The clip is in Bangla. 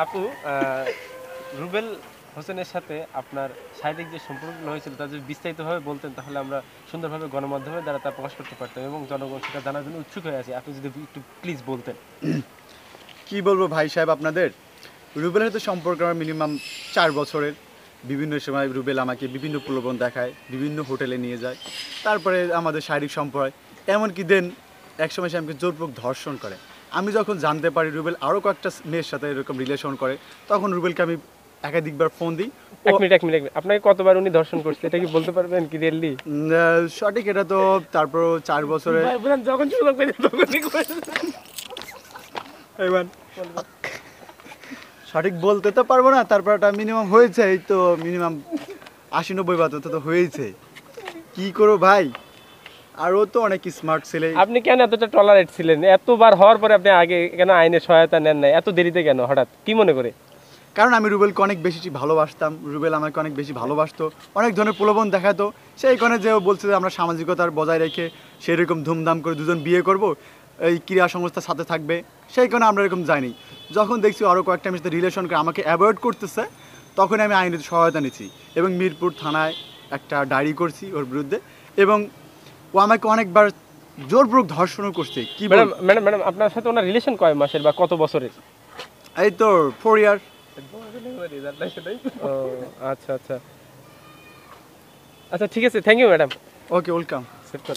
আপু রুবেল হোসেনের সাথে আপনার শারীরিক যে সম্পর্কগুলো হয়েছিল তা যদি বিস্তারিতভাবে বলতেন তাহলে আমরা সুন্দরভাবে গণমাধ্যমের দ্বারা তা প্রকাশ করতে পারতাম এবং জনগণ সেটা জানার জন্য উৎসুক হয়ে আছে। আপনি যদি একটু প্লিজ বলতেন। কি বলবো ভাই সাহেব আপনাদের, রুবেলের তো সম্পর্ক আমার মিনিমাম 4 বছরের। বিভিন্ন সময় রুবেল আমাকে বিভিন্ন প্রলোভন দেখায়, বিভিন্ন হোটেলে নিয়ে যায়, তারপরে আমাদের শারীরিক সম্পর্ক, এমনকি দেন একসময় সে আমাকে জোরপূর্বক ধর্ষণ করে। আমি যখন জানতে পারি রুবেল আরও কয়েকটা মেয়ের সাথে এরকম রিলেশন করে, তখন রুবেলকে আমি একাধিকবার ফোন দিই। এক মিনিট আপনাকে কতবার উনি ধর্ষণ করছে এটা কি বলতে পারবেন কি রিয়েলি? সঠিক এটা তো তারপর 4 বছরে যখন সুযোগ পেয়েছে তখনই সঠিক বলতে তো পারবো না, তারপর এটা মিনিমাম হয়েছে, এই তো মিনিমাম 80-90 বার তো হয়েছে। কি করো ভাই, আর ও তো অনেক স্মার্ট ছেলে। আপনি কেন এতটা টলারেট ছিলেন? এতবার হওয়ার পরে আপনি আগে কেন আইনের সহায়তা নেন নাই? এত দেরিতে কেন হঠাৎ কি মনে করে? কারণ আমি রুবেলকে অনেক বেশি ভালোবাসতাম, রুবেল আমাকে অনেক বেশি ভালোবাসতো, অনেক ধরনের প্রলোভন দেখাতো। সেই কারণে যে ও বলছে যে আমরা সামাজিকতার বজায় রেখে সেরকম ধুমধাম করে দুজন বিয়ে করব, এই ক্রীড়া সংস্থার সাথে থাকবে, সেই কারণে আমরা এরকম যাইনি। যখন দেখছি আরও কয়েকটা মেয়ের সাথে রিলেশন করে আমাকে অ্যাভয়েড করতেছে, তখন আমি আইনের সহায়তা নিচ্ছি এবং মিরপুর থানায় একটা ডায়েরি করছি ওর বিরুদ্ধে। এবং ও আমাকে অনেকবার জোরপূর্বক ধর্ষণও করছে। কি ম্যাডাম ম্যাডাম ম্যাডাম আপনার সাথে ওনার রিলেশন কয় মাসের বা কত বছরের? এই তো 4 ইয়ার। ও আচ্ছা আচ্ছা আচ্ছা, ঠিক আছে, thank you madam. Okay, welcome. Save কর।